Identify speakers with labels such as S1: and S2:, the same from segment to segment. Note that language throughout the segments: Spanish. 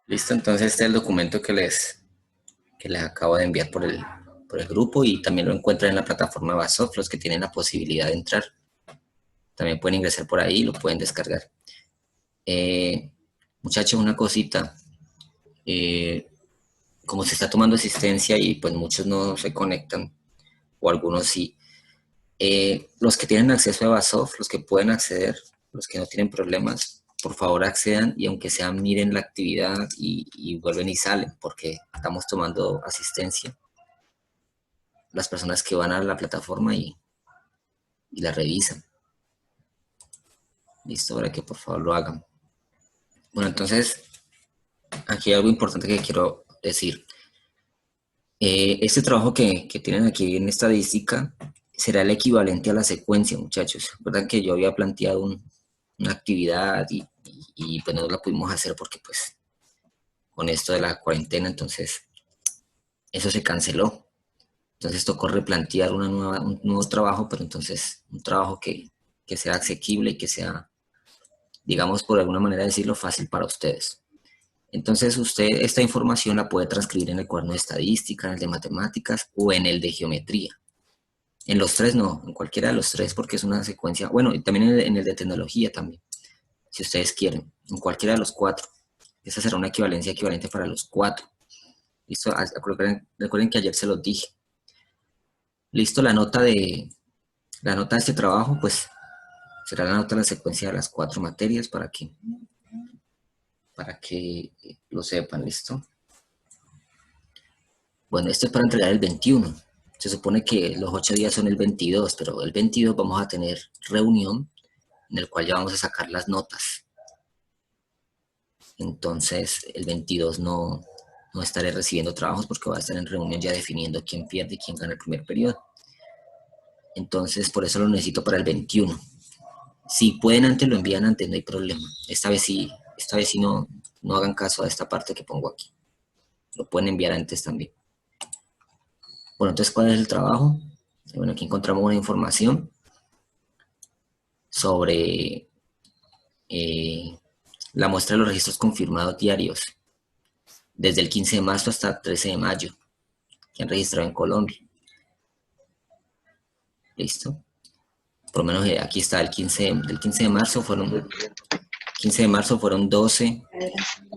S1: Listo, entonces este es el documento que les acabo de enviar por el grupo y también lo encuentran en la plataforma Basoft, los que tienen la posibilidad de entrar. También pueden ingresar por ahí y lo pueden descargar. Muchachos, una cosita. eh, Como se está tomando asistencia y pues muchos no se conectan, o algunos sí, los que tienen acceso a Basoft, los que pueden acceder, los que no tienen problemas, por favor accedan y aunque sea miren la actividad y vuelven y salen, porque estamos tomando asistencia. Las personas que van a la plataforma y la revisan. Listo, para que por favor lo hagan. Bueno, entonces, aquí hay algo importante que quiero decir. Este trabajo que tienen aquí en estadística será el equivalente a la secuencia, muchachos. Recuerdan que yo había planteado una actividad y pues no la pudimos hacer porque pues con esto de la cuarentena, entonces eso se canceló. Entonces tocó replantear un nuevo trabajo, pero entonces un trabajo que sea asequible y que sea, digamos, por alguna manera decirlo, fácil para ustedes. Entonces usted esta información la puede transcribir en el cuaderno de estadística, en el de matemáticas o en el de geometría. En los tres no, en cualquiera de los tres porque es una secuencia, bueno, y también en el de tecnología también, si ustedes quieren, en cualquiera de los cuatro. Esa será una equivalencia equivalente para los cuatro. Listo, recuerden que ayer se los dije. Listo, la nota de este trabajo, pues será la nota de la secuencia de las cuatro materias para que lo sepan, ¿listo? Bueno, esto es para entregar el 21. Se supone que los 8 días son el 22, pero el 22 vamos a tener reunión en el cual ya vamos a sacar las notas. Entonces, el 22 no estaré recibiendo trabajos porque voy a estar en reunión ya definiendo quién pierde y quién gana el primer periodo. Entonces, por eso lo necesito para el 21. Si pueden antes, lo envían antes, no hay problema. Esta vez sí no hagan caso a esta parte que pongo aquí. Lo pueden enviar antes también. Bueno, entonces, ¿cuál es el trabajo? Bueno, aquí encontramos una información sobre la muestra de los registros confirmados diarios desde el 15 de marzo hasta el 13 de mayo que han registrado en Colombia. ¿Listo? Por lo menos aquí está del 15 de marzo fueron 12,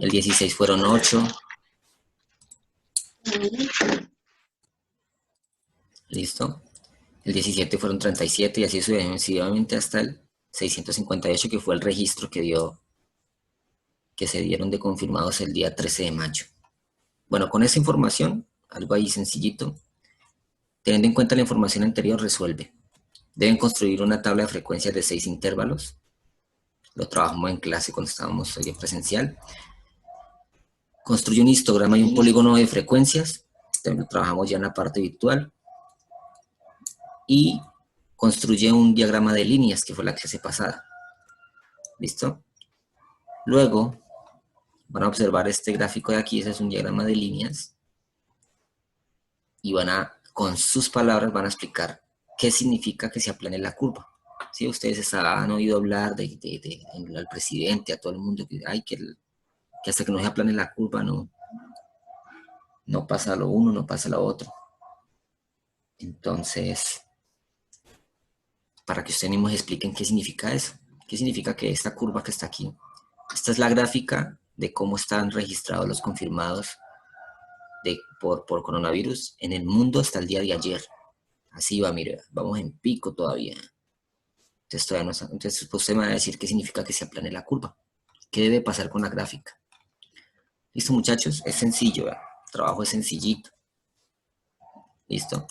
S1: el 16 fueron 8, ¿listo? El 17 fueron 37 y así sucesivamente hasta el 658 que fue el registro que se dieron de confirmados el día 13 de mayo. Bueno, con esa información, algo ahí sencillito, teniendo en cuenta la información anterior, resuelve. Deben construir una tabla de frecuencias de 6 intervalos. Lo trabajamos en clase cuando estábamos hoy en presencial. Construye un histograma y un polígono de frecuencias. También lo trabajamos ya en la parte virtual. Y construye un diagrama de líneas, que fue la clase pasada. ¿Listo? Luego, van a observar este gráfico de aquí, ese es un diagrama de líneas. Y con sus palabras, van a explicar qué significa que se aplane la curva. ¿Sí? Ustedes han oído hablar al presidente, a todo el mundo, que hasta que no se aplane la curva no pasa lo uno, no pasa lo otro. Entonces, para que ustedes mismos expliquen qué significa eso. ¿Qué significa que esta curva que está aquí? Esta es la gráfica de cómo están registrados los confirmados por coronavirus en el mundo hasta el día de ayer. Así va, mire, vamos en pico todavía. Entonces usted me va a decir qué significa que se aplane la curva. ¿Qué debe pasar con la gráfica? Listo, muchachos, es sencillo, ¿verdad? El trabajo es sencillito. ¿Listo?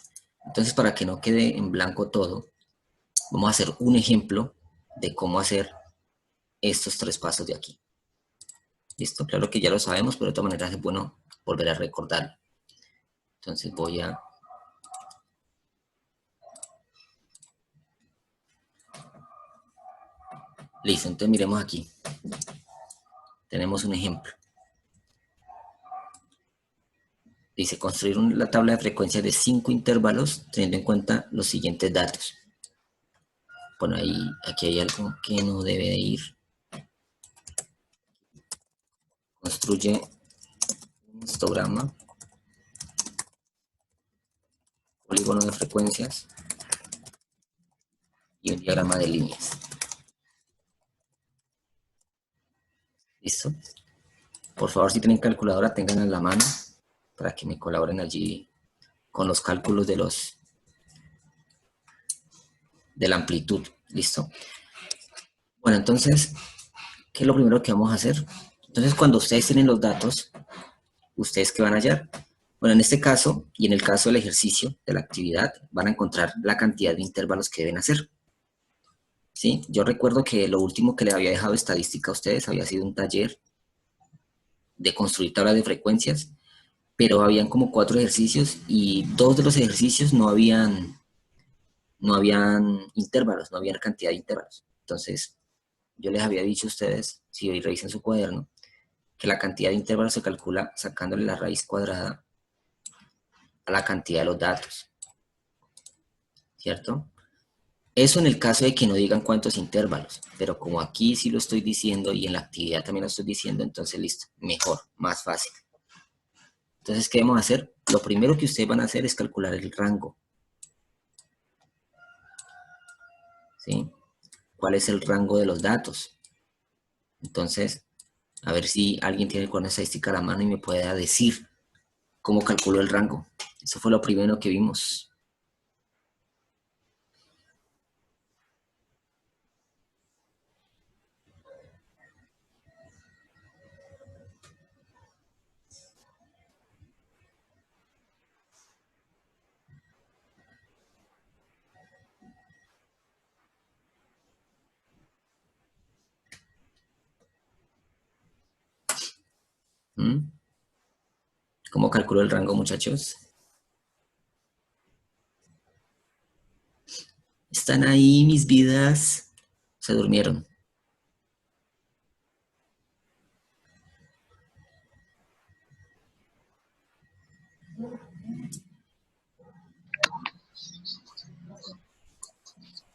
S1: Entonces, para que no quede en blanco todo, vamos a hacer un ejemplo de cómo hacer estos 3 pasos de aquí. ¿Listo? Claro que ya lo sabemos, pero de todas maneras es bueno volver a recordarlo. Entonces voy a... Listo, entonces miremos aquí. Tenemos un ejemplo. Dice, construir la tabla de frecuencias de 5 intervalos teniendo en cuenta los siguientes datos. Bueno, aquí hay algo que no debe de ir. Construye histograma, polígono de frecuencias y un diagrama de líneas. ¿Listo? Por favor, si tienen calculadora, tenganla en la mano para que me colaboren allí con los cálculos de la amplitud. ¿Listo? Bueno, entonces, ¿qué es lo primero que vamos a hacer? Entonces, cuando ustedes tienen los datos, ¿ustedes qué van a hallar? Bueno, en este caso, y en el caso del ejercicio, de la actividad, van a encontrar la cantidad de intervalos que deben hacer. ¿Sí? Yo recuerdo que lo último que le había dejado estadística a ustedes había sido un taller de construir tablas de frecuencias, pero habían como 4 ejercicios y 2 de los ejercicios no habían intervalos, no había cantidad de intervalos. Entonces, yo les había dicho a ustedes, si hoy revisen su cuaderno, que la cantidad de intervalos se calcula sacándole la raíz cuadrada a la cantidad de los datos, ¿cierto? Eso en el caso de que no digan cuántos intervalos, pero como aquí sí lo estoy diciendo y en la actividad también lo estoy diciendo, entonces listo, mejor, más fácil. Entonces, ¿qué debemos hacer? Lo primero que ustedes van a hacer es calcular el rango. ¿Sí? ¿Cuál es el rango de los datos? Entonces, a ver si alguien tiene el cuaderno de estadística a la mano y me pueda decir cómo calculó el rango. Eso fue lo primero que vimos. ¿Mm? ¿Cómo calculó el rango, muchachos? ¿Están ahí, mis vidas? ¿Se durmieron?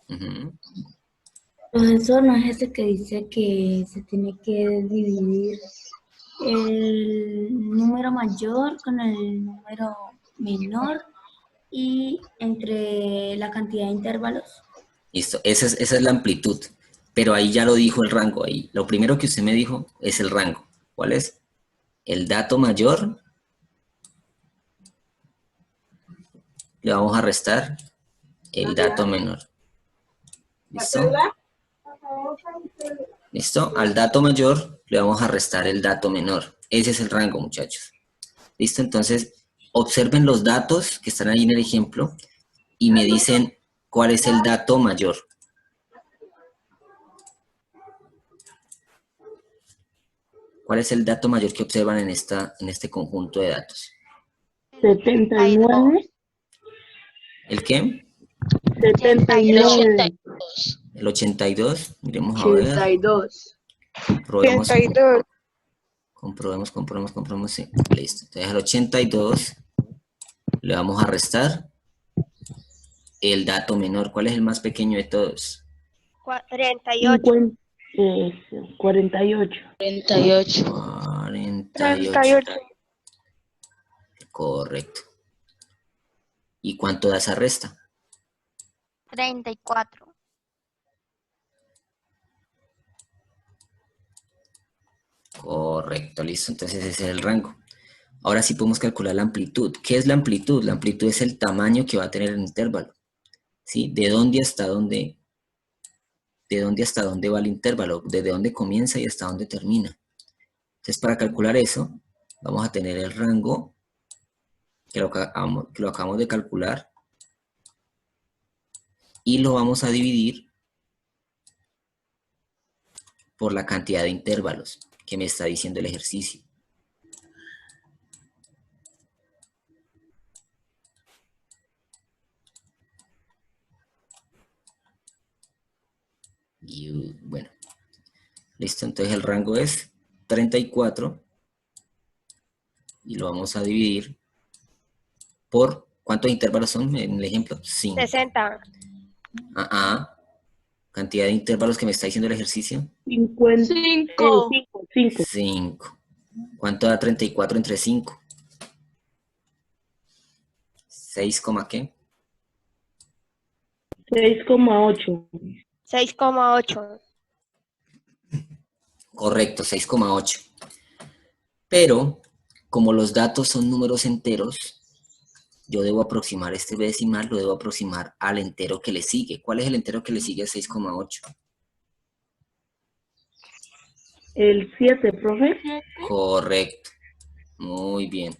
S1: Uh-huh.
S2: Profesor, ¿no es ese que dice que se tiene que dividir el número mayor con el número menor y entre la cantidad de intervalos?
S1: Listo, esa es la amplitud, pero ahí ya lo dijo el rango. Ahí. Lo primero que usted me dijo es el rango. ¿Cuál es? El dato mayor, le vamos a restar el dato menor. ¿Listo? ¿Listo? Al dato mayor le vamos a restar el dato menor. Ese es el rango, muchachos. ¿Listo? Entonces, observen los datos que están ahí en el ejemplo y me dicen cuál es el dato mayor. ¿Cuál es el dato mayor que observan en este conjunto de datos?
S3: 79.
S1: ¿El qué?
S3: 79.
S1: El 82. Miremos a ver.
S3: 82.
S1: Probemos.
S3: 82.
S1: Comprobemos. Sí, listo. Entonces al 82 le vamos a restar el dato menor. ¿Cuál es el más pequeño de todos?
S3: 48. 48.
S4: 38.
S1: 48. Correcto. ¿Y cuánto da esa resta?
S5: 34.
S1: Correcto, listo. Entonces ese es el rango. Ahora sí podemos calcular la amplitud. ¿Qué es la amplitud? La amplitud es el tamaño que va a tener el intervalo. ¿Sí? ¿De dónde hasta dónde va el intervalo? ¿Desde dónde comienza y hasta dónde termina? Entonces, para calcular eso, vamos a tener el rango que lo acabamos de calcular y lo vamos a dividir por la cantidad de intervalos que me está diciendo el ejercicio. Y bueno, listo, entonces el rango es 34 y lo vamos a dividir por, ¿cuántos intervalos son en el ejemplo? 5.
S3: 60.
S1: Cantidad de intervalos que me está diciendo el ejercicio.
S3: 5.
S1: 5. ¿Cuánto da 34 entre 5? ¿6, qué?
S4: 6,8.
S3: 6,8.
S1: Correcto, 6,8. Pero, como los datos son números enteros, yo debo aproximar este decimal, lo debo aproximar al entero que le sigue. ¿Cuál es el entero que le sigue a 6,8?
S4: El 7, profe.
S1: Correcto. Muy bien.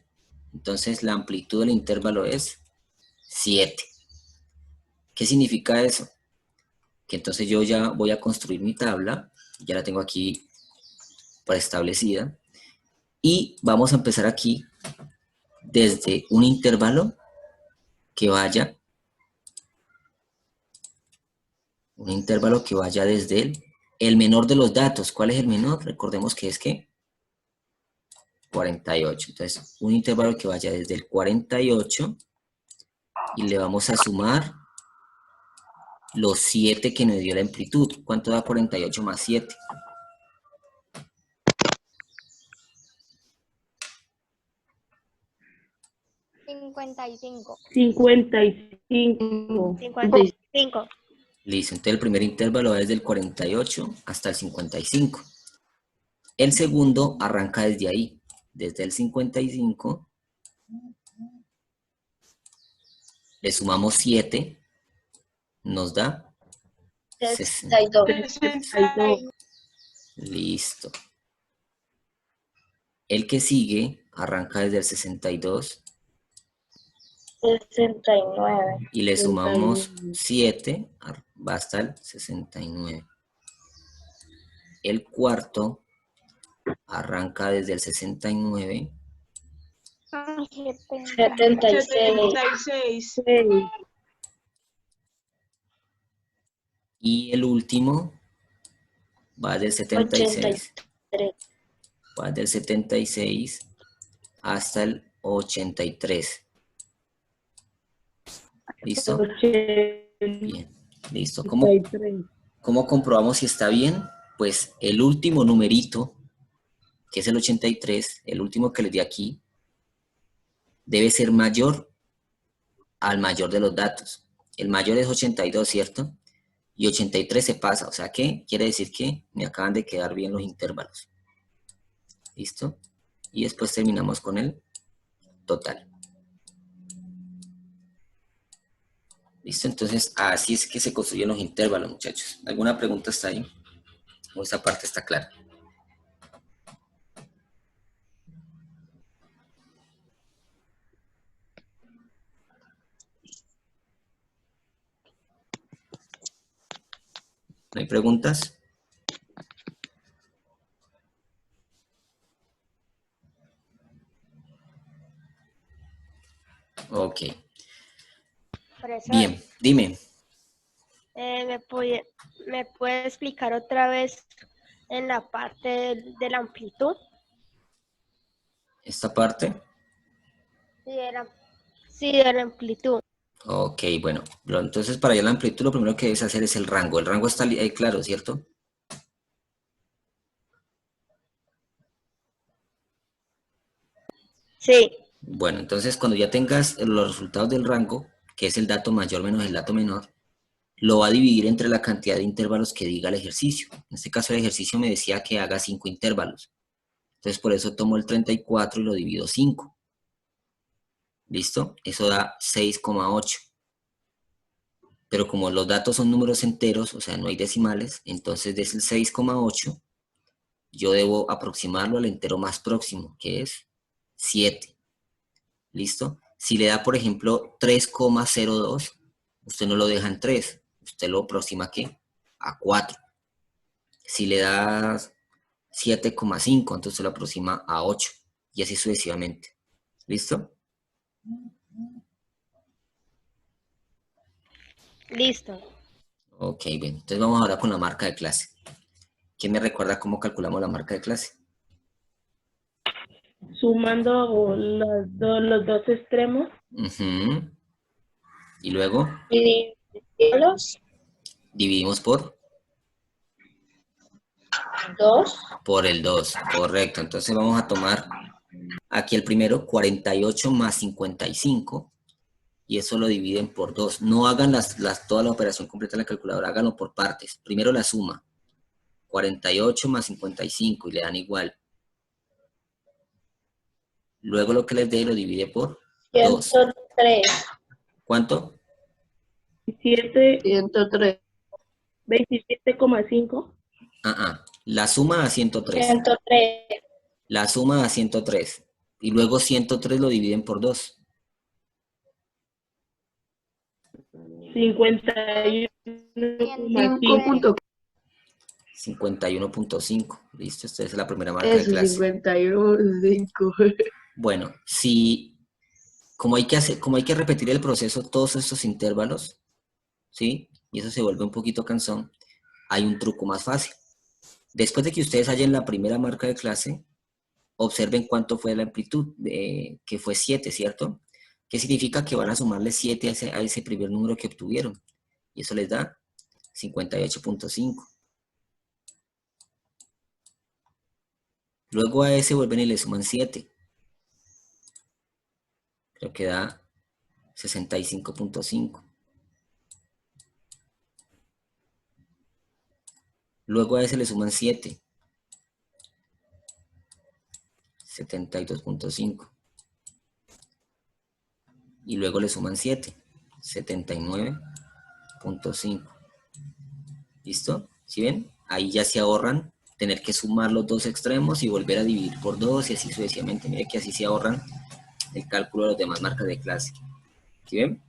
S1: Entonces, la amplitud del intervalo es 7. ¿Qué significa eso? Que entonces yo ya voy a construir mi tabla, ya la tengo aquí preestablecida, y vamos a empezar aquí desde un intervalo que vaya, desde el menor de los datos. ¿Cuál es el menor? Recordemos que es ¿qué? 48. Entonces, un intervalo que vaya desde el 48 y le vamos a sumar los 7 que nos dio la amplitud. ¿Cuánto da 48 más 7?
S3: 55.
S4: 55.
S3: 55.
S1: Listo, entonces el primer intervalo va desde el 48 hasta el 55. El segundo arranca desde ahí, desde el 55. Le sumamos 7, nos da
S3: 62.
S4: 62.
S1: Listo. El que sigue arranca desde el 62
S3: 69.
S1: y le sumamos
S4: 69.
S1: 7, va hasta el 69. El cuarto arranca desde el 69
S3: 76.
S1: y el último va del 76.
S3: 83.
S1: Va del 76 hasta el 83. ¿Listo? Bien, listo. ¿Cómo
S4: 83.
S1: comprobamos si está bien? Pues el último numerito, que es el 83, el último que les di aquí, debe ser mayor al mayor de los datos. El mayor es 82, ¿cierto? Y 83 se pasa, o sea que quiere decir que me acaban de quedar bien los intervalos. ¿Listo? Y después terminamos con el total. ¿Listo? Entonces, así es que se construyen los intervalos, muchachos. ¿Alguna pregunta hasta ahí? ¿O esa parte está clara? ¿No hay preguntas? Ok.
S3: Profesor,
S1: Bien, dime.
S3: ¿me puede explicar otra vez en la parte de la amplitud?
S1: ¿Esta parte?
S3: Sí, de la amplitud.
S1: Ok, bueno. Entonces, para hallar la amplitud, lo primero que debes hacer es el rango. El rango está ahí claro, ¿cierto?
S3: Sí.
S1: Bueno, entonces cuando ya tengas los resultados del rango, que es el dato mayor menos el dato menor, lo va a dividir entre la cantidad de intervalos que diga el ejercicio. En este caso el ejercicio me decía que haga 5 intervalos. Entonces por eso tomo el 34 y lo divido 5. ¿Listo? Eso da 6,8. Pero como los datos son números enteros, o sea, no hay decimales, entonces desde el 6,8 yo debo aproximarlo al entero más próximo, que es 7. ¿Listo? Si le da, por ejemplo, 3,02, usted no lo deja en 3, usted lo aproxima ¿a qué? A 4. Si le da 7,5, entonces lo aproxima a 8, y así sucesivamente. ¿Listo?
S3: Listo.
S1: Ok, bien. Entonces vamos ahora con la marca de clase. ¿Quién me recuerda cómo calculamos la marca de clase?
S4: Sumando los dos extremos.
S1: Ujú. Y luego
S3: Dividirlos.
S1: dividimos por
S3: 2.
S1: el 2. Correcto. Entonces vamos a tomar aquí el primero, 48 más 55. y eso lo dividen por 2. No hagan toda la operación completa en la calculadora, háganlo por partes. Primero la suma, 48 más 55 y le dan igual. Luego lo que les dé lo divide por 2.
S3: 103.
S1: ¿Cuánto?
S4: 103. 27,5.
S1: La suma da 103.
S3: 103.
S1: La suma da 103. Y luego 103 lo dividen por 2.
S4: 51,5.
S1: 51.5. Listo, esta es la primera marca de
S5: Eso,
S1: clase.
S5: 51,5.
S1: Bueno, como hay que repetir el proceso, todos estos intervalos, ¿sí? Y eso se vuelve un poquito cansón, hay un truco más fácil. Después de que ustedes hallen la primera marca de clase, observen cuánto fue la amplitud, que fue 7, ¿cierto? ¿Qué significa? Que van a sumarle 7 a ese primer número que obtuvieron. Y eso les da 58.5. Luego a ese vuelven y le suman 7. Creo que da 65.5. Luego a ese le suman 7. 72.5. Y luego le suman 7. 79.5. ¿Listo? ¿Sí ven? Ahí ya se ahorran tener que sumar los dos extremos y volver a dividir por 2 y así sucesivamente. Mire que así se ahorran el cálculo de las demás marcas de clase. ¿Sí ven?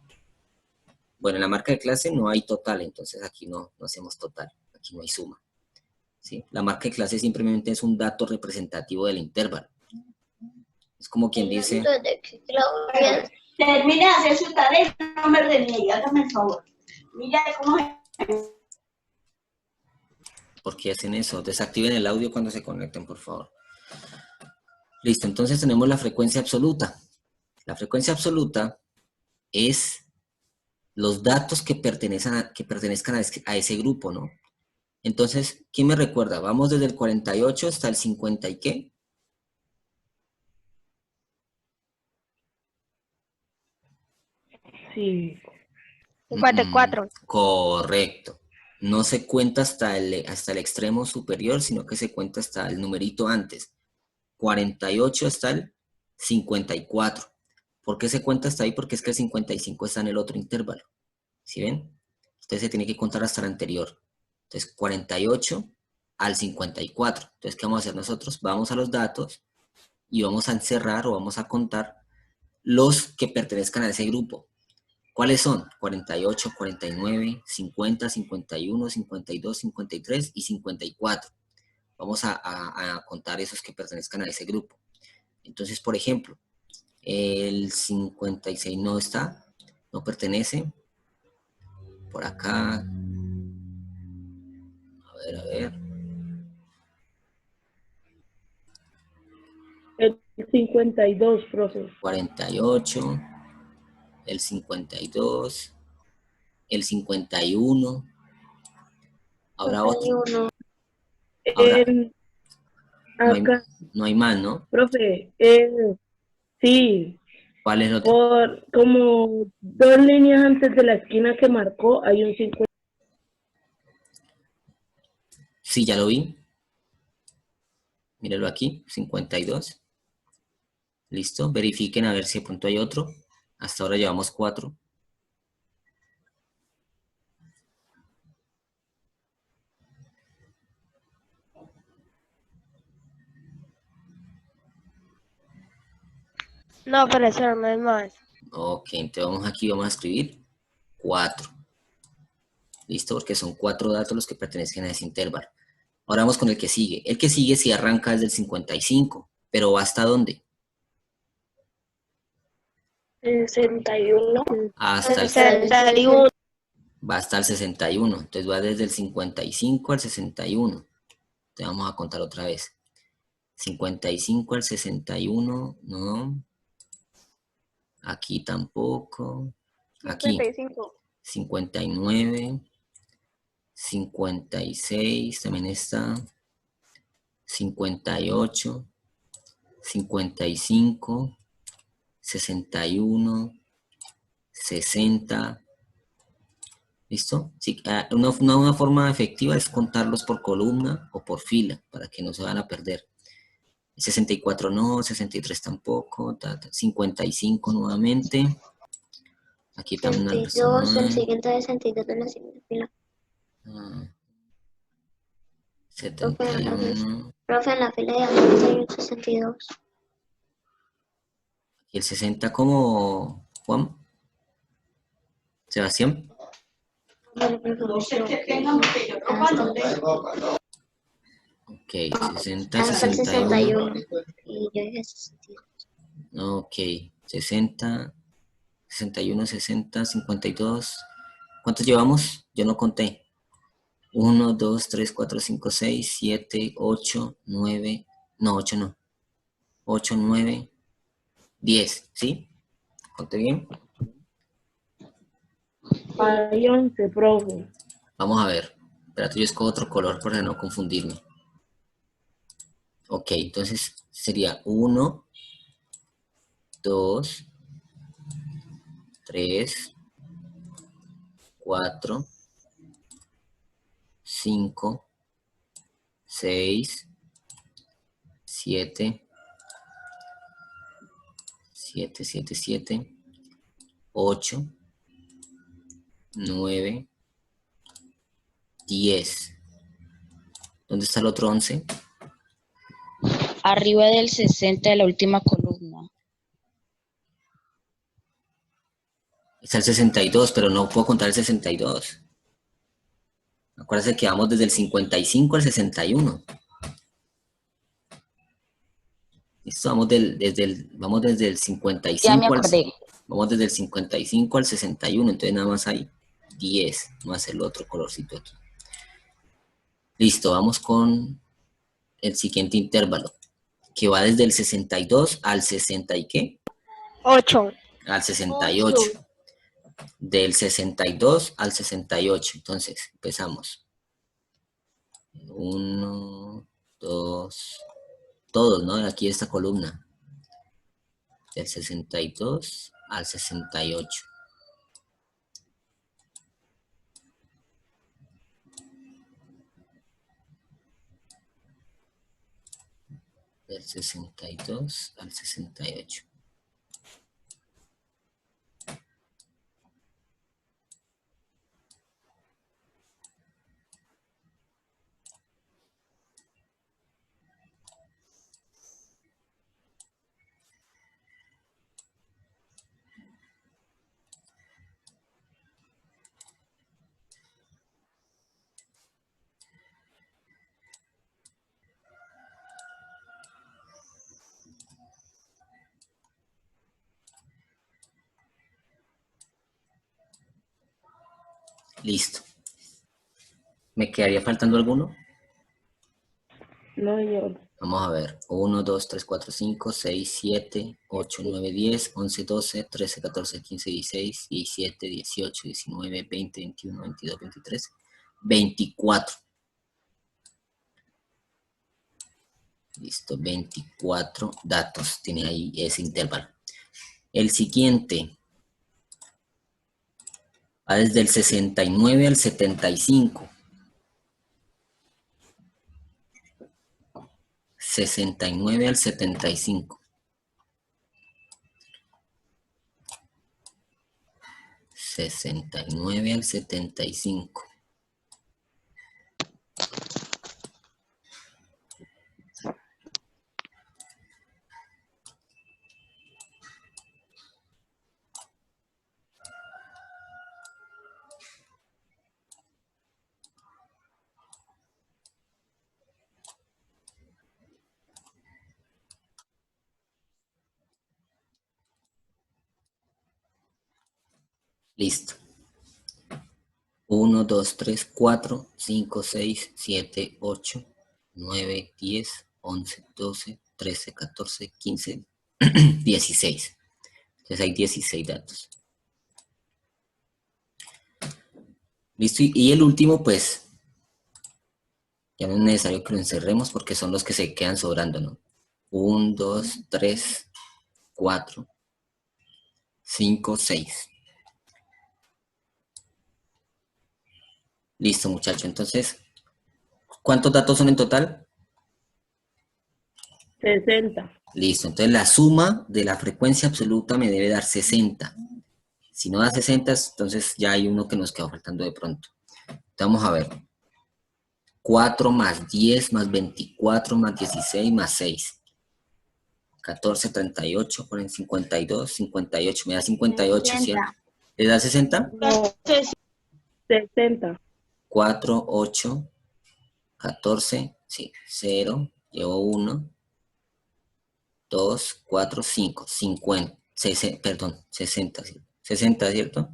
S1: Bueno, en la marca de clase no hay total, entonces aquí no hacemos total, aquí no hay suma. ¿Sí? La marca de clase simplemente es un dato representativo del intervalo. Es como quien dice...
S6: Termine de hacer su tarea, no me reniegue, hágame el favor. Mira cómo es.
S1: ¿Por qué hacen eso? Desactiven el audio cuando se conecten, por favor. Listo, entonces tenemos la frecuencia absoluta. La frecuencia absoluta es los datos que pertenezcan a ese grupo, ¿no? Entonces, ¿quién me recuerda? Vamos desde el 48 hasta el 50 y ¿qué?
S4: Sí.
S3: 54.
S1: Correcto. No se cuenta hasta el extremo superior, sino que se cuenta hasta el numerito antes. 48 hasta el 54. ¿Por qué se cuenta hasta ahí? Porque es que el 55 está en el otro intervalo. ¿Sí ven? Entonces se tiene que contar hasta el anterior. Entonces 48 al 54. Entonces, ¿qué vamos a hacer nosotros? Vamos a los datos y vamos a encerrar o vamos a contar los que pertenezcan a ese grupo. ¿Cuáles son? 48, 49, 50, 51, 52, 53 y 54. Vamos a contar esos que pertenezcan a ese grupo. Entonces, por ejemplo, el 56 no está, no pertenece. Por acá. A ver.
S4: El 52, profe.
S1: 48. El 52. El 51. Ahora otro. Ahora,
S4: Acá,
S1: no hay más, ¿no?
S4: profe, sí,
S1: ¿Cuál es el otro?
S4: por como 2 líneas antes de la esquina que marcó, hay un 50.
S1: Sí, ya lo vi. Míralo aquí, 52. Listo, verifiquen a ver si de pronto hay otro. Hasta ahora llevamos 4.
S3: No, profesor, no es más.
S1: Ok, entonces vamos a escribir 4. Listo, porque son 4 datos los que pertenecen a ese intervalo. Ahora vamos con el que sigue. El que sigue sí arranca desde el 55, pero ¿va hasta dónde?
S3: 61.
S1: Hasta el
S3: 61.
S1: va hasta el 61. Entonces va desde el 55 al 61. Entonces vamos a contar otra vez. 55 al 61, no. Aquí tampoco. Aquí. 59. 56 también está. 58. 55. 61. 60. ¿Listo? Sí, una forma efectiva es contarlos por columna o por fila, para que no se van a perder. 64 no, 63 tampoco, 55 nuevamente. Aquí también una
S7: 62, el
S1: persona.
S7: siguiente de 62 de la siguiente fila.
S1: 71.
S7: Profe, en la fila de adelante hay un 62.
S1: ¿Y el 60 como Juan? ¿Sebastián?
S7: Vale, profe,
S6: No sé
S7: no,
S6: qué tengan, porque yo ropa no tengo.
S1: Ok, 60,
S7: hasta el
S1: 61.
S7: 61. Y yo dije 62.
S1: Ok, 60, 61, 60, 52. ¿Cuántos llevamos? Yo no conté. 1, 2, 3, 4, 5, 6, 7, 8, 9. No, 8 no. 8, 9, 10. ¿Sí? ¿Conté bien?
S4: Hay 11, profe.
S1: Vamos a ver. Espérate, yo escojo otro color para no confundirme. Ok, entonces sería 1, 2, 3, 4, 5, 6, 7, 8, 9, 10. ¿Dónde está el otro 11?
S8: Arriba del 60 de la última columna.
S1: Está el 62, pero no puedo contar el 62. Acuérdense que vamos desde el 55 al 61. Listo, vamos desde el 55
S8: Ya me acordé.
S1: vamos desde el 55 al 61, entonces nada más hay 10, más el otro colorcito aquí. Listo, vamos con el siguiente intervalo, que va desde el 62 al 60 y ¿qué?
S3: 8.
S1: Al 68. Del 62 al 68. Entonces, empezamos. 1, 2, todos, ¿no? Aquí esta columna. Del 62 al 68. Del 62 al 68. Listo. ¿Me quedaría faltando alguno?
S4: No, señor.
S1: Vamos a ver. 1, 2, 3, 4, 5, 6, 7, 8, 9, 10, 11, 12, 13, 14, 15, 16, 17, 18, 19, 20, 21, 22, 23, 24. Listo, 24 datos. Tiene ahí ese intervalo. El siguiente va desde el 69 al 75. 69 al 75. 69 al 75. Listo. 1, 2, 3, 4, 5, 6, 7, 8, 9, 10, 11, 12, 13, 14, 15, 16. Entonces hay 16 datos. Listo. Y el último, pues, ya no es necesario que lo encerremos porque son los que se quedan sobrando, ¿no? 1, 2, 3, 4, 5, 6. Listo, muchacho. Entonces, ¿cuántos datos son en total?
S4: 60.
S1: Listo. Entonces, la suma de la frecuencia absoluta me debe dar 60. Si no da 60, entonces ya hay uno que nos quedó faltando de pronto. Entonces, vamos a ver. 4 más 10 más 24 más 16 más 6. 14, 38, ponen 52, 58. Me da 58, ¿cierto?
S2: 60.
S1: ¿Le da 60?
S4: No, 60.
S1: 4, 8, 14, sí, 0, llevo 1, 2, 4, 5, 50, perdón, 60, ¿sí? 60, ¿cierto?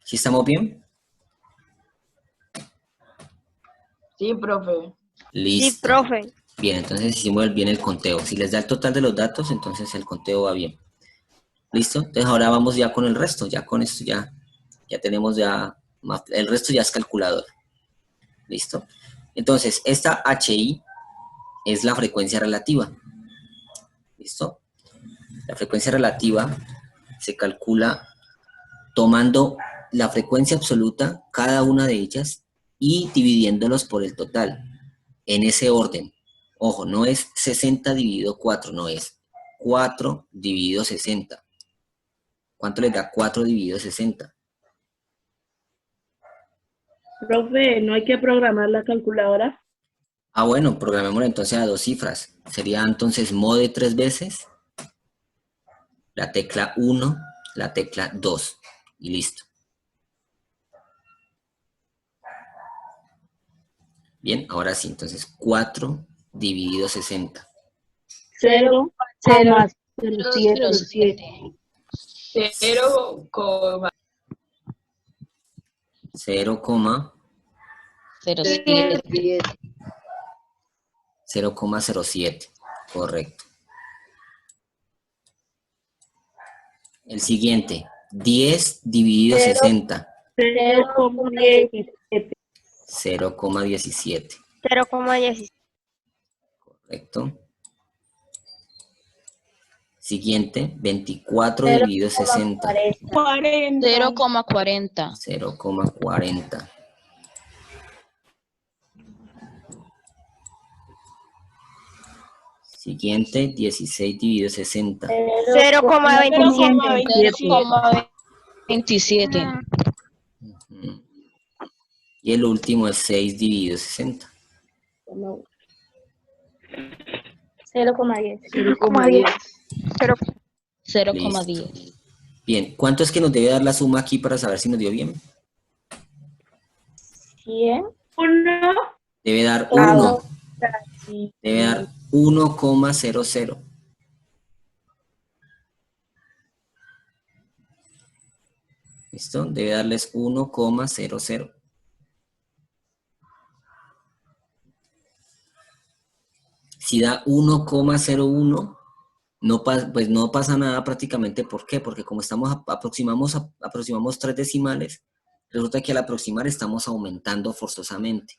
S1: ¿Sí estamos bien?
S5: Sí, profe.
S3: Sí,
S1: Listo.
S3: profe.
S1: Bien, entonces hicimos bien el conteo. Si les da el total de los datos, entonces el conteo va bien. ¿Listo? Entonces ahora vamos ya con el resto. Ya con esto ya tenemos ya, el resto ya es calculador. ¿Listo? Entonces, esta HI es la frecuencia relativa. ¿Listo? La frecuencia relativa se calcula tomando la frecuencia absoluta, cada una de ellas, y dividiéndolos por el total, en ese orden. Ojo, no es 60 dividido 4, no es 4 dividido 60. ¿Cuánto les da 4 dividido 60?
S4: Profe, ¿no hay que programar la calculadora?
S1: Ah, bueno, programémoslo entonces a 2 cifras. Sería entonces mode 3 veces, la tecla 1, la tecla 2, y listo. Bien, ahora sí, entonces 4 dividido 60.
S4: 0,007.
S8: 0,07.
S1: 0,07, correcto. El siguiente, 10 dividido 60.
S4: 0,17.
S1: 0,17,
S3: 0,16.
S1: correcto. Siguiente, 24 dividido 60.
S8: 0,40.
S1: 0,40. Siguiente, 16 dividido 60.
S3: 0,27.
S8: 0,27.
S1: Ujú. Y el último es 6 dividido 60.
S2: 0,10.
S8: 0,10.
S1: Bien, ¿cuánto es que nos debe dar la suma aquí para saber si nos dio bien?
S2: 100.
S4: 1.
S1: Debe dar
S4: Ah,
S1: 1.
S4: sí.
S1: Debe dar 1,00. ¿Listo? Debe darles 1,00. Si da 1,01, pues no pasa nada prácticamente. ¿Por qué? Porque como aproximamos 3 decimales, resulta que al aproximar estamos aumentando forzosamente.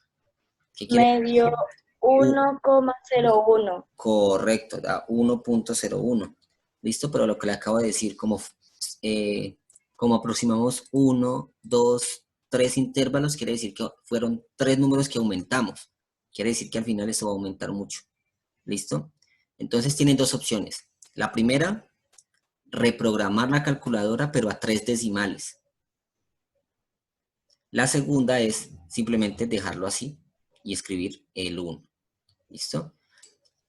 S1: ¿Qué quiere
S2: Me dio
S1: decir?
S2: 1,01.
S1: Correcto, da 1,01. ¿Listo? Pero lo que le acabo de decir, como aproximamos 1, 2, 3 intervalos, quiere decir que fueron 3 números que aumentamos. Quiere decir que al final esto va a aumentar mucho. ¿Listo? Entonces tienen dos opciones. La primera, reprogramar la calculadora, pero a 3 decimales. La segunda es simplemente dejarlo así y escribir el 1. ¿Listo?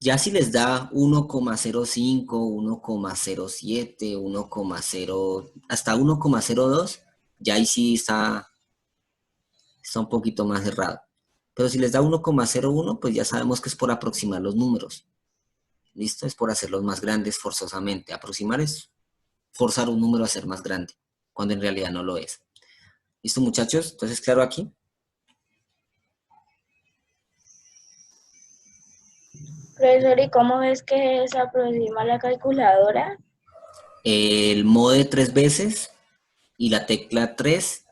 S1: Ya si les da 1,05, 1,07, 1,0, hasta 1,02, ya ahí sí está un poquito más cerrado. Pero si les da 1,01, pues ya sabemos que es por aproximar los números. ¿Listo? Es por hacerlos más grandes forzosamente. Aproximar es forzar un número a ser más grande, cuando en realidad no lo es. ¿Listo, muchachos? Entonces, claro aquí.
S2: Profesor, ¿y cómo es que se aproxima la calculadora?
S1: El mode 3 veces y la tecla 3,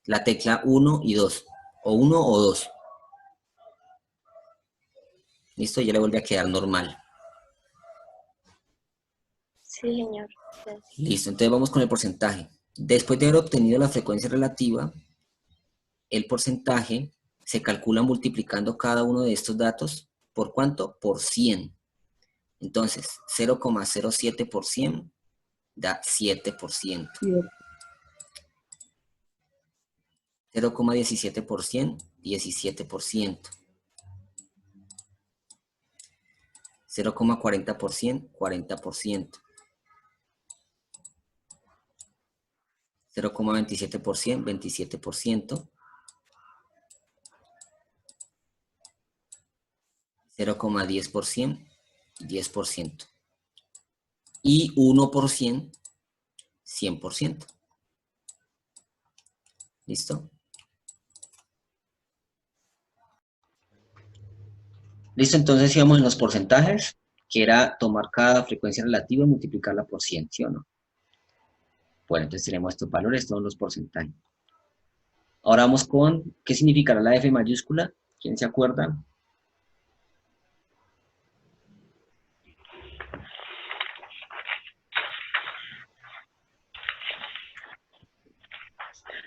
S1: la tecla 1 y 2. O 1 o 2. ¿Listo? Ya le vuelve a quedar normal.
S2: Sí, señor.
S1: Listo, entonces vamos con el porcentaje. Después de haber obtenido la frecuencia relativa, el porcentaje se calcula multiplicando cada uno de estos datos, ¿por cuánto? Por 100. Entonces, 0,07% da 7%. 0,17%, 17%. 0,40%, 40%. 0,27%, 27%. 0,10%, 10%. Y 1%, 100%. ¿Listo? Listo, entonces íbamos en los porcentajes, que era tomar cada frecuencia relativa y multiplicarla por 100, ¿sí o no? Bueno, entonces tenemos estos valores, todos los porcentajes. Ahora vamos con, ¿qué significará la F mayúscula? ¿Quién se acuerda?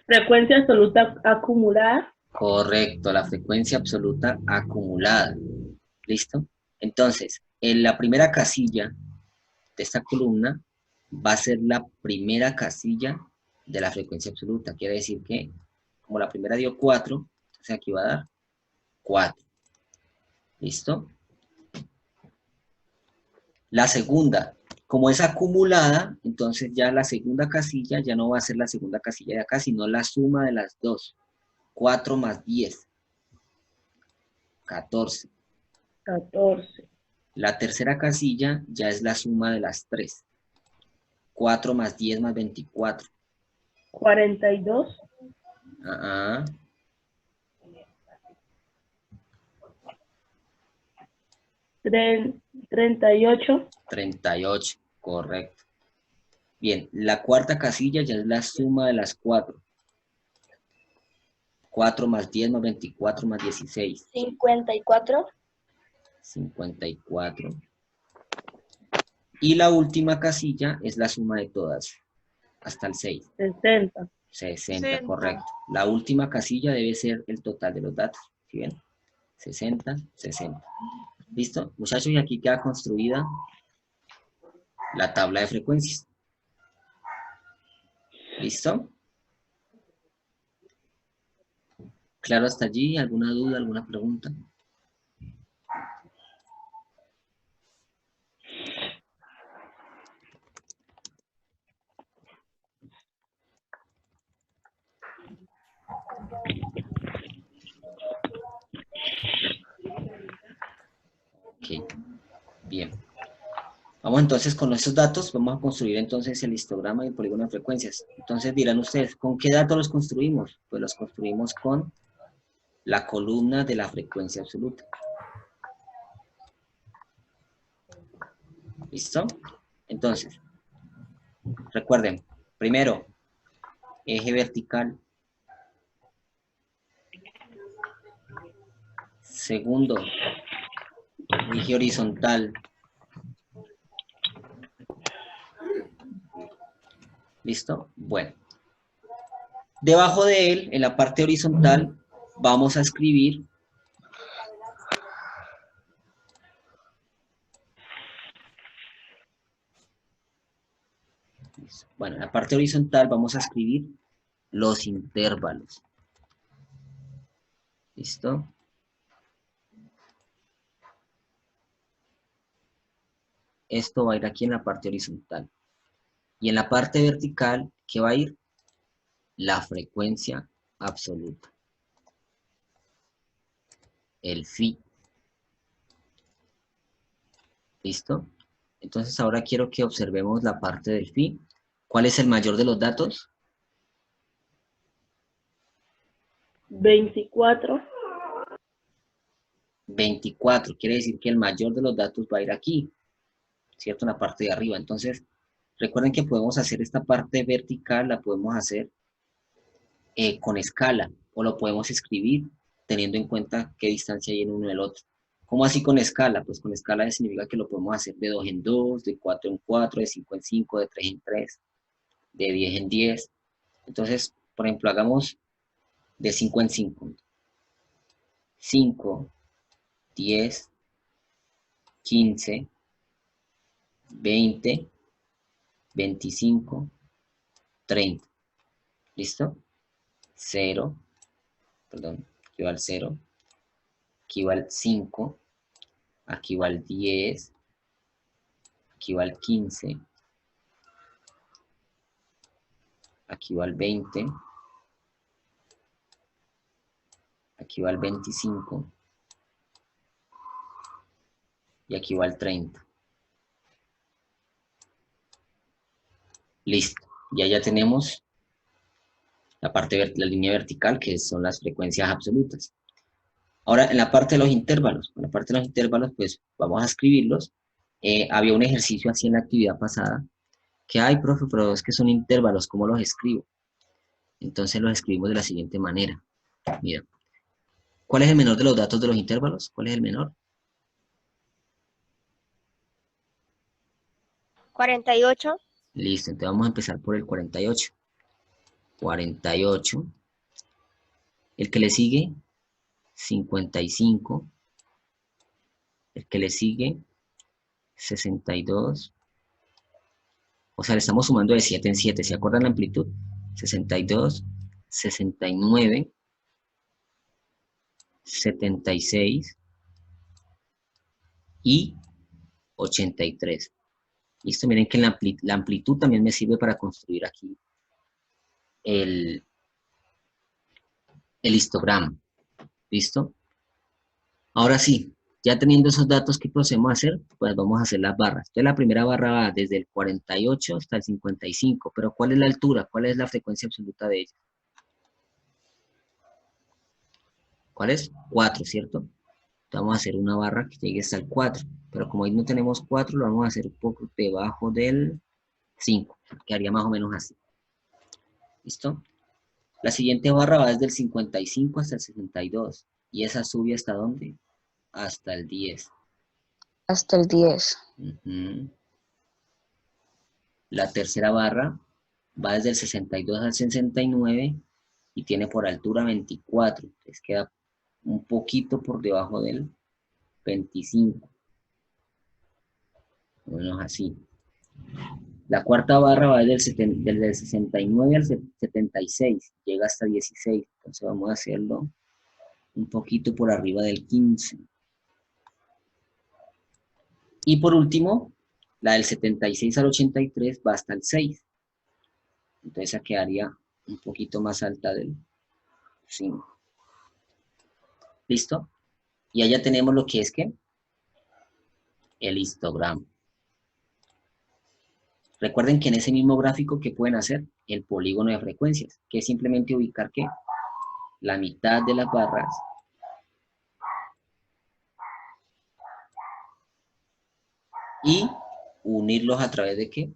S4: Frecuencia absoluta acumulada.
S1: Correcto, la frecuencia absoluta acumulada. ¿Listo? Entonces, en la primera casilla de esta columna va a ser la primera casilla de la frecuencia absoluta. Quiere decir que, como la primera dio 4, entonces aquí va a dar 4. ¿Listo? La segunda, como es acumulada, entonces ya la segunda casilla ya no va a ser la segunda casilla de acá, sino la suma de las dos. 4 más 10. 14.
S4: 14.
S1: La tercera casilla ya es la suma de las 3. 4 más 10 más 24.
S4: 42.
S1: Ajá.
S4: 38.
S1: 38, correcto. Bien, la cuarta casilla ya es la suma de las 4. 4 más 10 más 24 más 16.
S3: 54.
S1: 54. Y la última casilla es la suma de todas, hasta el 6.
S4: 60.
S1: 60, correcto. La última casilla debe ser el total de los datos, ¿sí ven? 60, 60. ¿Listo? Muchachos, y aquí queda construida la tabla de frecuencias. ¿Listo? ¿Claro hasta allí? ¿Alguna duda, alguna pregunta? Ok, bien. Vamos entonces con nuestros datos, vamos a construir entonces el histograma y el polígono de frecuencias. Entonces dirán ustedes, ¿con qué datos los construimos? Pues los construimos con la columna de la frecuencia absoluta. ¿Listo? Entonces, recuerden, primero, eje vertical. Segundo, eje horizontal. ¿Listo? Bueno. Debajo de él, en la parte horizontal, vamos a escribir bueno, en la parte horizontal vamos a escribir los intervalos. ¿Listo? Esto va a ir aquí en la parte horizontal. Y en la parte vertical, ¿qué va a ir? La frecuencia absoluta. El phi. ¿Listo? Entonces ahora quiero que observemos la parte del phi. ¿Cuál es el mayor de los datos?
S4: 24.
S1: 24. Quiere decir que el mayor de los datos va a ir aquí. ¿Cierto? En la parte de arriba. Entonces, recuerden que podemos hacer esta parte vertical, la podemos hacer con escala. O lo podemos escribir teniendo en cuenta qué distancia hay en uno del otro. ¿Cómo así con escala? Pues con escala significa que lo podemos hacer de 2 en 2, de 4 en 4, de 5 en 5, de 3 en 3, de 10 en 10. Entonces, por ejemplo, hagamos de 5 en 5. 5, 10, 15, 20, 25, 30. ¿Listo? 0, perdón, aquí va el 0, aquí va el 5, aquí va el 10, aquí va el 15, aquí va el 20, aquí va el 25 y aquí va el 30. Listo, ya tenemos la línea vertical, que son las frecuencias absolutas. Ahora, en la parte de los intervalos, pues vamos a escribirlos. Había un ejercicio así en la actividad pasada, que, ay, profe, pero es que son intervalos, ¿cómo los escribo? Entonces los escribimos de la siguiente manera. Mira, ¿cuál es el menor de los datos de los intervalos? ¿Cuál es el menor?
S3: 48.
S1: Listo, entonces vamos a empezar por el 48. 48. El que le sigue, 55. El que le sigue, 62. O sea, le estamos sumando de 7 en 7. ¿Se acuerdan la amplitud? 62, 69, 76 y 83. Listo, miren que la amplitud también me sirve para construir aquí el histograma. ¿Listo? Ahora sí, ya teniendo esos datos, ¿qué procedemos a hacer? Pues vamos a hacer las barras. Entonces la primera barra va desde el 48 hasta el 55, pero ¿cuál es la altura? ¿Cuál es la frecuencia absoluta de ella? ¿Cuál es? 4, ¿cierto? Entonces vamos a hacer una barra que llegue hasta el 4, pero como ahí no tenemos 4, lo vamos a hacer un poco debajo del 5, quedaría más o menos así. ¿Listo? La siguiente barra va desde el 55 hasta el 62, y esa sube ¿hasta dónde? Hasta el 10.
S8: Hasta el 10.
S1: Ujú. La tercera barra va desde el 62 al 69 y tiene por altura 24. Entonces queda un poquito por debajo del 25. Bueno, así. La cuarta barra va desde el 69 al 76. Llega hasta 16. Entonces vamos a hacerlo un poquito por arriba del 15. Y por último, la del 76 al 83 va hasta el 6. Entonces esa quedaría un poquito más alta del 5. ¿Listo? Y allá tenemos lo que es ¿qué? El histograma. Recuerden que en ese mismo gráfico, ¿qué pueden hacer? El polígono de frecuencias, que es simplemente ubicar ¿qué? La mitad de las barras y unirlos a través de ¿qué?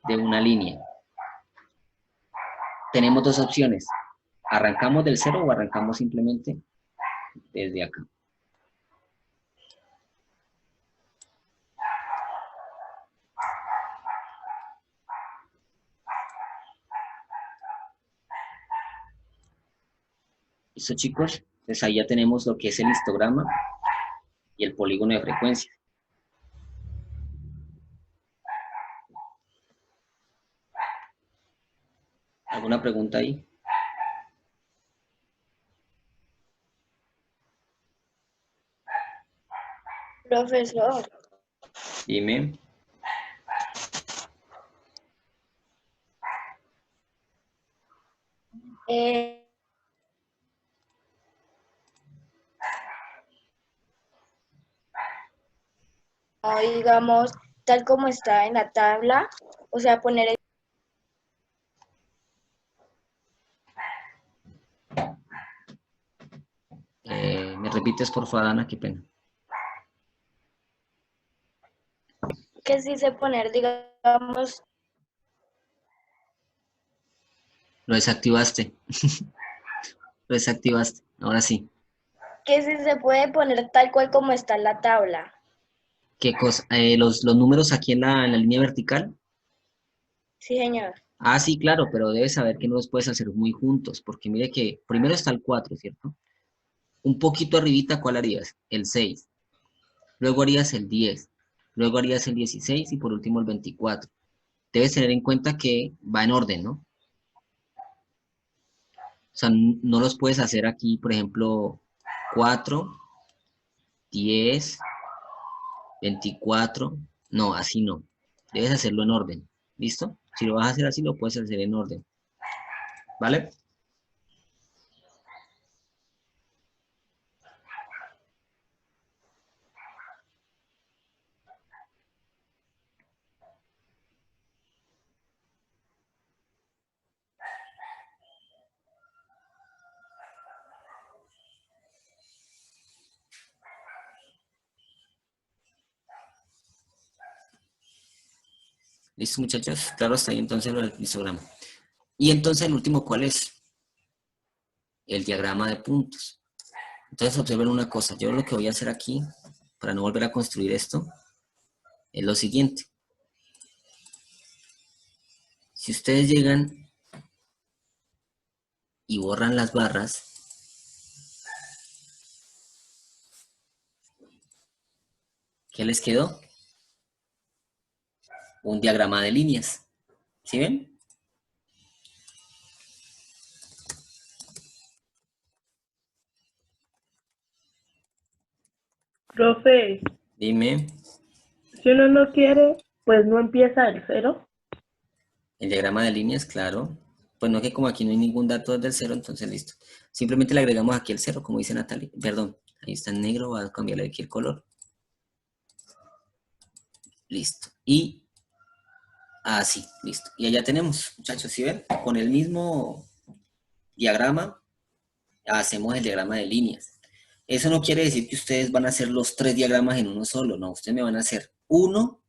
S1: De una línea. Tenemos dos opciones. ¿Arrancamos del 0 o arrancamos simplemente desde acá? ¿Listo, chicos? Entonces ahí ya tenemos lo que es el histograma y el polígono de frecuencia. ¿Alguna pregunta ahí?
S3: Profesor,
S1: Dime.
S3: digamos, tal como está en la tabla, o sea, poner el...
S1: ¿Me repites, por favor, Ana? Qué pena.
S3: que sí se poner, digamos,
S1: Lo desactivaste. Lo desactivaste. Ahora sí.
S3: que sí se puede poner tal cual como está en la tabla.
S1: ¿Qué cosa? Los números aquí en la línea vertical.
S3: Sí, señor.
S1: Ah, sí, claro, pero debes saber que no los puedes hacer muy juntos, porque mire que primero está el 4, ¿cierto? Un poquito arribita, ¿cuál harías? El 6. Luego harías el 10. Luego harías el 16 y por último el 24. Debes tener en cuenta que va en orden, ¿no? O sea, no los puedes hacer aquí, por ejemplo, 4, 10, 24. No, así no. Debes hacerlo en orden. ¿Listo? Si lo vas a hacer así, lo puedes hacer en orden. ¿Vale? ¿Listo, muchachos? Claro, está ahí entonces el histograma. Y entonces el último, ¿cuál es? El diagrama de puntos. Entonces observen una cosa. Yo lo que voy a hacer aquí, para no volver a construir esto, es lo siguiente. Si ustedes llegan y borran las barras, ¿qué les quedó? Un diagrama de líneas. ¿Sí ven?
S4: Profe,
S1: Dime,
S4: si uno no quiere, pues no empieza el 0.
S1: el diagrama de líneas, claro. Pues no, que como aquí no hay ningún dato desde el 0, entonces listo. Simplemente le agregamos aquí el 0, como dice Natalie. Perdón, ahí está en negro, voy a cambiarle aquí el color. Listo. Y así, listo. Y allá tenemos, muchachos, ¿sí ven? Con el mismo diagrama hacemos el diagrama de líneas. Eso no quiere decir que ustedes van a hacer los 3 diagramas en uno solo, no. Ustedes me van a hacer uno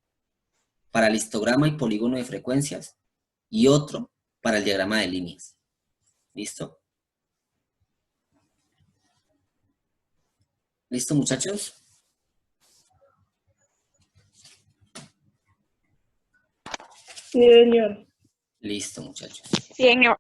S1: para el histograma y polígono de frecuencias y otro para el diagrama de líneas. ¿Listo? ¿Listo, muchachos?
S4: Sí, señor.
S1: Listo, muchachos.
S8: Señor.